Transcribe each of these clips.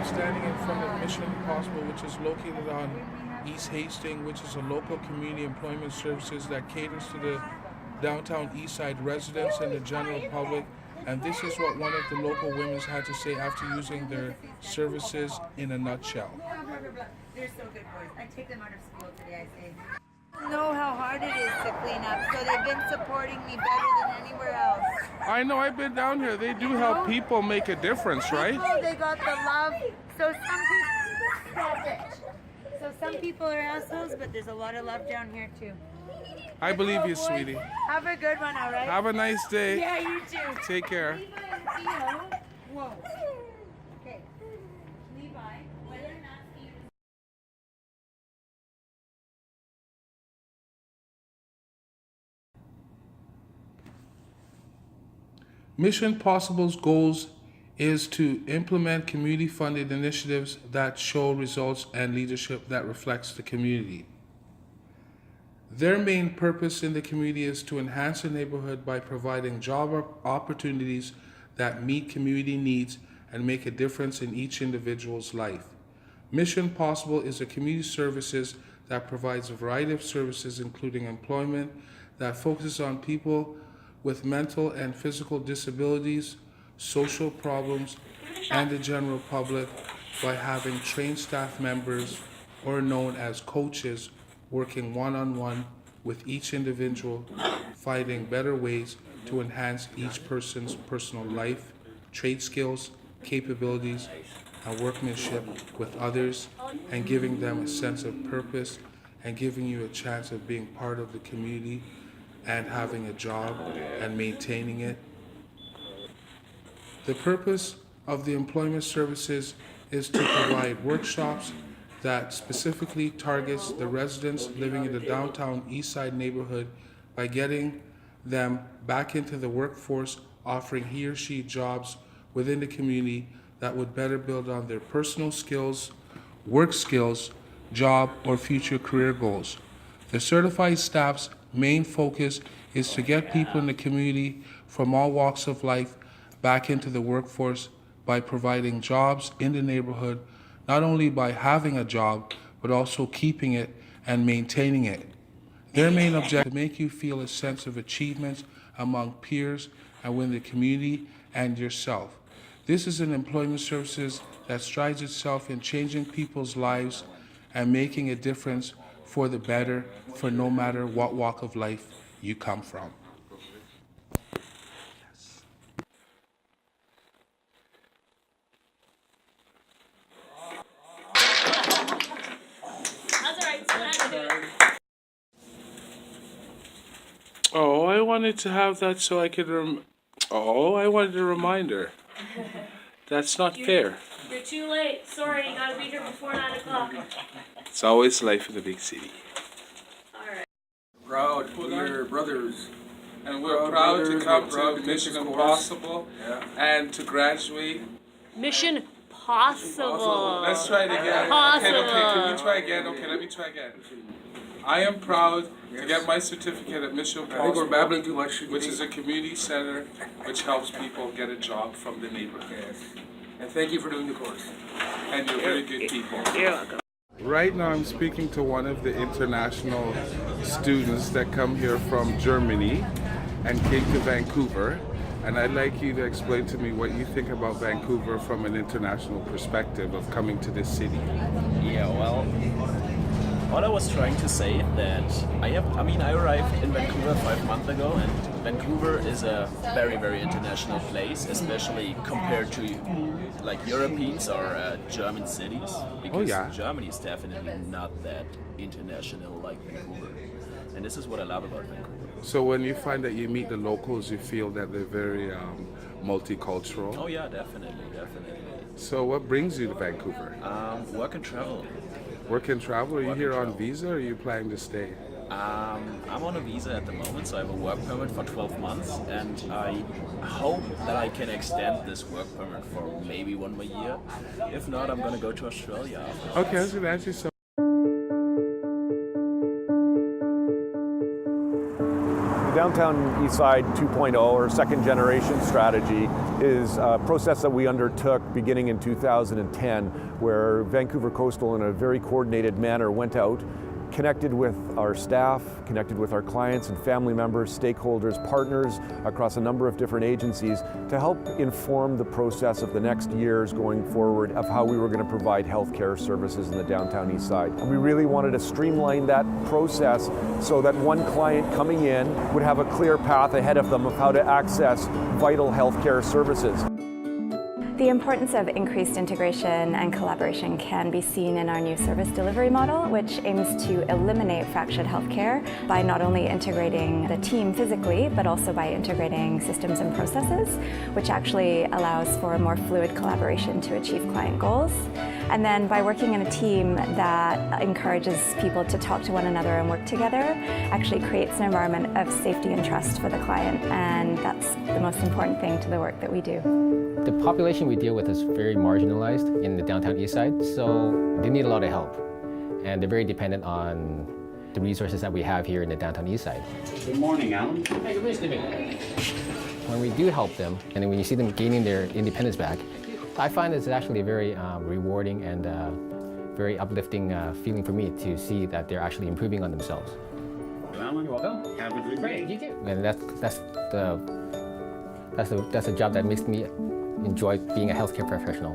I'm standing in front of Mission Impossible, which is located on East Hastings, which is a local community employment services that caters to the downtown East Side residents and the general public. And this is what one of the local women had to say after using their services in a nutshell. They're so good boys. I take them out of school today, I say. Know how hard it is to clean up, so they've been supporting me better than anywhere else. I know, I've been down here. They do help people make a difference, right? They got the love. So some people are assholes, but there's a lot of love down here too. I believe you, sweetie. Have a good one, all right? Have a nice day. Yeah, you too. Take care. Whoa. Okay. Levi, whether or not you... Mission Possible's goals is to implement community-funded initiatives that show results and leadership that reflects the community. Their main purpose in the community is to enhance the neighborhood by providing job opportunities that meet community needs and make a difference in each individual's life. Mission Possible is a community services that provides a variety of services, including employment, that focuses on people with mental and physical disabilities, social problems, and the general public by having trained staff members, or known as coaches, working one-on-one with each individual, finding better ways to enhance each person's personal life, trade skills, capabilities, and workmanship with others, and giving them a sense of purpose and giving you a chance of being part of the community and having a job and maintaining it. The purpose of the employment services is to provide workshops that specifically targets the residents living in the downtown East Side neighborhood by getting them back into the workforce, offering he or she jobs within the community that would better build on their personal skills, work skills, job, or future career goals. The certified staff's main focus is to get people in the community from all walks of life back into the workforce by providing jobs in the neighborhood, not only by having a job, but also keeping it and maintaining it. Their main objective is to make you feel a sense of achievements among peers and within the community and yourself. This is an employment services that strides itself in changing people's lives and making a difference for the better for no matter what walk of life you come from. Oh, I wanted to have that so I could I wanted a reminder. That's not fair. You're too late. Sorry, you gotta be here before 9 o'clock. It's always life in the big city. Alright. Proud to be your brothers. And we're proud to come to Mission Impossible and to graduate. Mission possible. Let's try it again. Possible. Okay, can we try again? Okay, let me try again. I am proud to get my certificate at Mission I think we're Possible, babbling too much. which is a community center which helps people get a job from the neighborhood. Yes. And thank you for doing the course. And you're very good people. You're welcome. Right now I'm speaking to one of the international students that come here from Germany and came to Vancouver. And I'd like you to explain to me what you think about Vancouver from an international perspective of coming to this city. Yeah, well, what I was trying to say that I arrived in Vancouver 5 months ago, and Vancouver is a very, very international place, especially compared to like Europeans or German cities, because Germany is definitely not that international like Vancouver, and this is what I love about Vancouver. So when you find that you meet the locals, you feel that they're very multicultural? Oh yeah, definitely. So what brings you to Vancouver? Work and travel. Work and travel? Are you here on visa or are you planning to stay? I'm on a visa at the moment, so I have a work permit for 12 months, and I hope that I can extend this work permit for maybe 1 more year. If not, I'm going to go to Australia after. Okay, I was going to ask you something. Downtown Eastside 2.0 or second generation strategy is a process that we undertook beginning in 2010, where Vancouver Coastal in a very coordinated manner went out, connected with our staff, connected with our clients and family members, stakeholders, partners across a number of different agencies to help inform the process of the next years going forward of how we were going to provide healthcare services in the downtown east side. And we really wanted to streamline that process so that one client coming in would have a clear path ahead of them of how to access vital healthcare services. The importance of increased integration and collaboration can be seen in our new service delivery model, which aims to eliminate fractured healthcare by not only integrating the team physically, but also by integrating systems and processes, which actually allows for more fluid collaboration to achieve client goals. And then by working in a team that encourages people to talk to one another and work together, actually creates an environment of safety and trust for the client, and that's the most important thing to the work that we do. The population we deal with is very marginalized in the downtown east side, so they need a lot of help. And they're very dependent on the resources that we have here in the downtown east side. Good morning, Alan. Hey, good morning. When we do help them, and then when you see them gaining their independence back, I find it's actually a very rewarding and very uplifting feeling for me to see that they're actually improving on themselves. Alan, you're welcome. Have a good day. You too. And that's the job that makes me enjoy being a healthcare professional.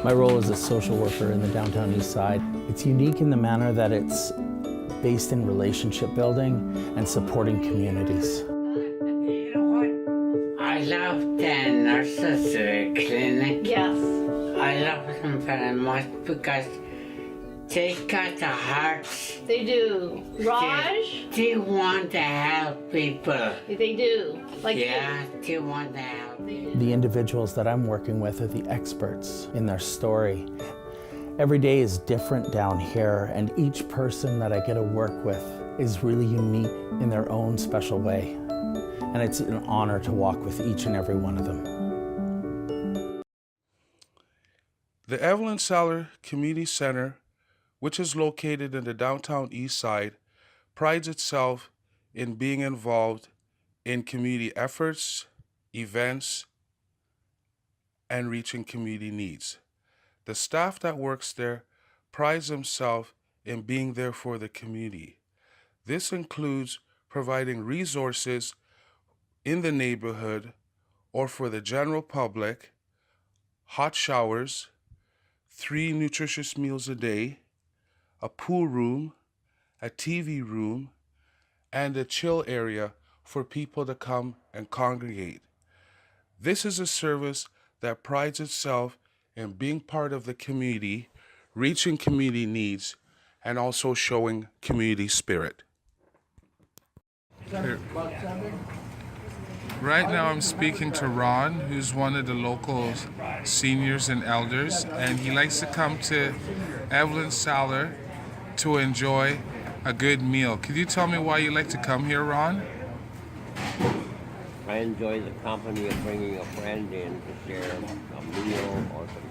My role as a social worker in the downtown east side, it's unique in the manner that it's based in relationship building and supporting communities. You know what? I love the nurses at the clinic. Yes. I love them very much because they got the hearts. They do. Raj? They want to help people. They do. Like yeah, they want to help. The individuals that I'm working with are the experts in their story. Every day is different down here, and each person that I get to work with is really unique in their own special way. And it's an honor to walk with each and every one of them. The Evelyn Saller Community Center, which is located in the downtown east side, prides itself in being involved in community efforts, events, and reaching community needs. The staff that works there prides themselves in being there for the community. This includes providing resources in the neighborhood or for the general public, hot showers, 3 nutritious meals a day, a pool room, a TV room, and a chill area for people to come and congregate. This is a service that prides itself in being part of the community, reaching community needs, and also showing community spirit. Right now I'm speaking to Ron, who's one of the local seniors and elders, and he likes to come to Evelyn Saller to enjoy a good meal. Could you tell me why you like to come here, Ron? I enjoy the company of bringing a friend in to share a meal or some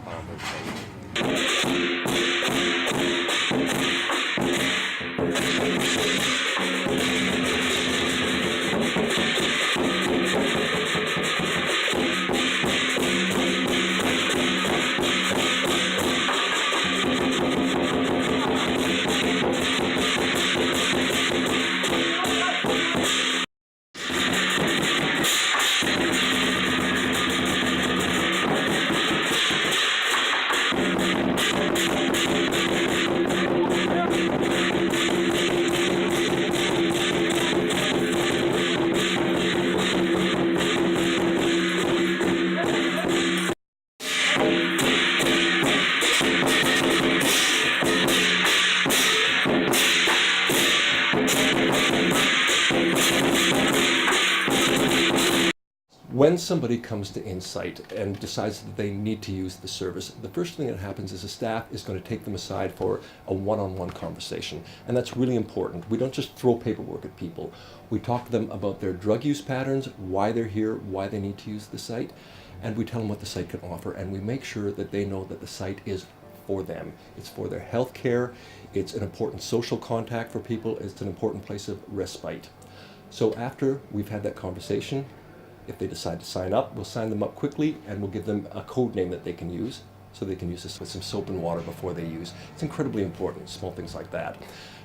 When somebody comes to Insight and decides that they need to use the service, the first thing that happens is the staff is going to take them aside for a one-on-one conversation. And that's really important. We don't just throw paperwork at people. We talk to them about their drug use patterns, why they're here, why they need to use the site, and we tell them what the site can offer, and we make sure that they know that the site is for them. It's for their health care, it's an important social contact for people, it's an important place of respite. So after we've had that conversation, if they decide to sign up, we'll sign them up quickly and we'll give them a code name that they can use. So they can use this with some soap and water before they use. It's incredibly important, small things like that.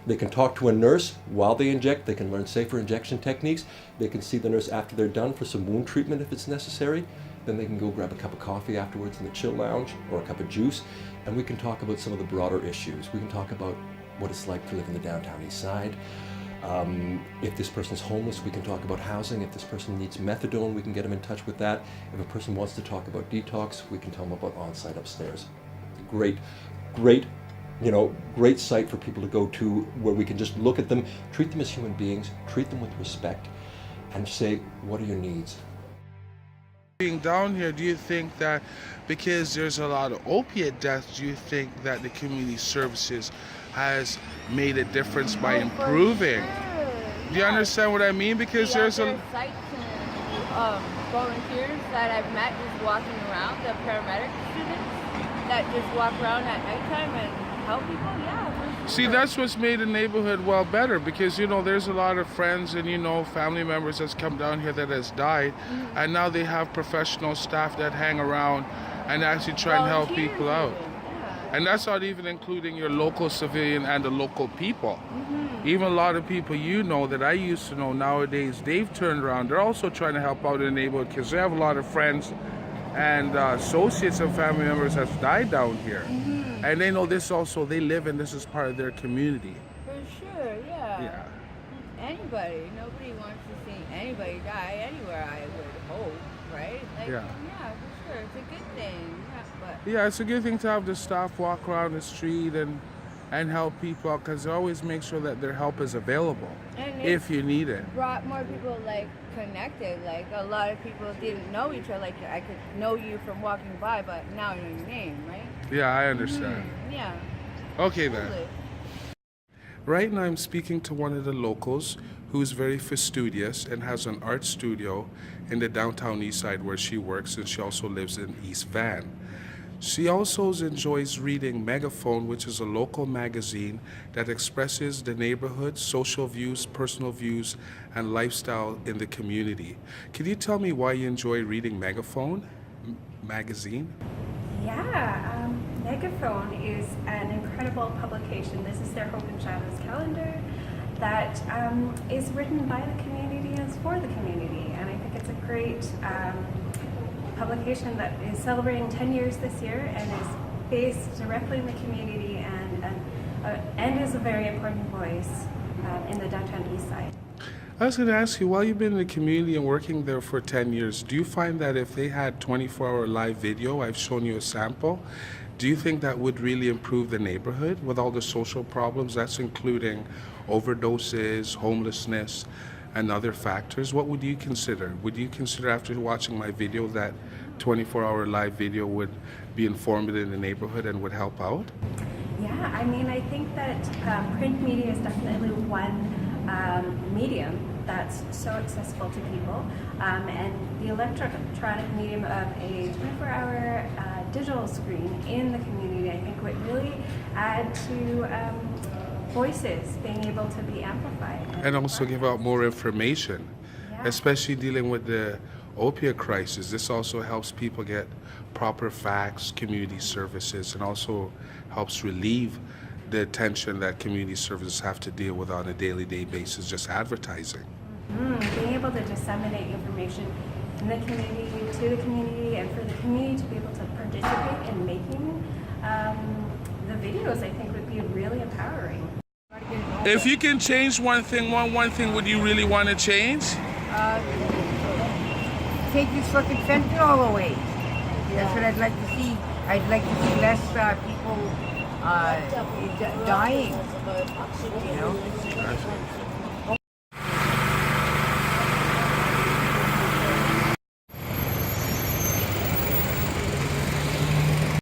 They can talk to a nurse while they inject. They can learn safer injection techniques. They can see the nurse after they're done for some wound treatment if it's necessary. Then they can go grab a cup of coffee afterwards in the chill lounge or a cup of juice. And we can talk about some of the broader issues. We can talk about what it's like to live in the downtown east side. If this person's homeless, we can talk about housing. If this person needs methadone, we can get them in touch with that. If a person wants to talk about detox, we can tell them about on-site upstairs. Great site for people to go to where we can just look at them, treat them as human beings, treat them with respect, and say, what are your needs? Being down here, do you think that because there's a lot of opiate deaths, do you think that the community services has made a difference by improving? Do you understand what I mean? Because there's a sites and volunteers that I've met just walking around, the paramedic students that just walk around at nighttime and help people. Yeah. See, that's what's made the neighborhood well better, because there's a lot of friends and family members that's come down here that has died, and now they have professional staff that hang around and actually try and help people out. And that's not even including your local civilian and the local people. Even a lot of people that I used to know nowadays, they've turned around. They're also trying to help out in the neighborhood because they have a lot of friends and associates and family members that's died down here. And they know this also, they live and this is part of their community. For sure, yeah. Anybody, nobody wants to see anybody die anywhere, I would hope, right? Yeah, for sure, it's a good thing. Yeah, it's a good thing to have the staff walk around the street and help people out, because they always make sure that their help is available if you need it. Brought more people connected. Like a lot of people didn't know each other. Like I could know you from walking by, but now I know your name, right? Yeah, I understand. Yeah. Okay then. Right now I'm speaking to one of the locals who is very fastidious and has an art studio in the downtown east side where she works, and she also lives in East Van. She also enjoys reading Megaphone, which is a local magazine that expresses the neighborhood, social views, personal views, and lifestyle in the community. Can you tell me why you enjoy reading Megaphone magazine? Yeah, Megaphone is an incredible publication. This is their Hope and Shadows calendar that is written by the community and is for the community. And I think it's a great publication that is celebrating 10 years this year and is based directly in the community and is a very important voice in the downtown east side. I was going to ask you, while you've been in the community and working there for 10 years, do you find that if they had 24-hour live video, I've shown you a sample, do you think that would really improve the neighborhood with all the social problems? That's including overdoses, homelessness, and other factors. What would you consider? Would you consider, after watching my video, that 24-hour live video would be informative in the neighborhood and would help out? Yeah, I mean, I think that print media is definitely one medium that's so accessible to people, and the electronic medium of a 24-hour digital screen in the community, I think, would really add to voices being able to be amplified. And also give out more information, especially dealing with the opiate crisis. This also helps people get proper facts, community services, and also helps relieve the tension that community services have to deal with on a daily basis, just advertising. Being able to disseminate information in the community, to the community, and for the community to be able to participate in making the videos, I think would be really empowering. If you can change one thing would you really want to change? Take this fucking fentanyl away. That's what I'd like to see. I'd like to see less people dying. I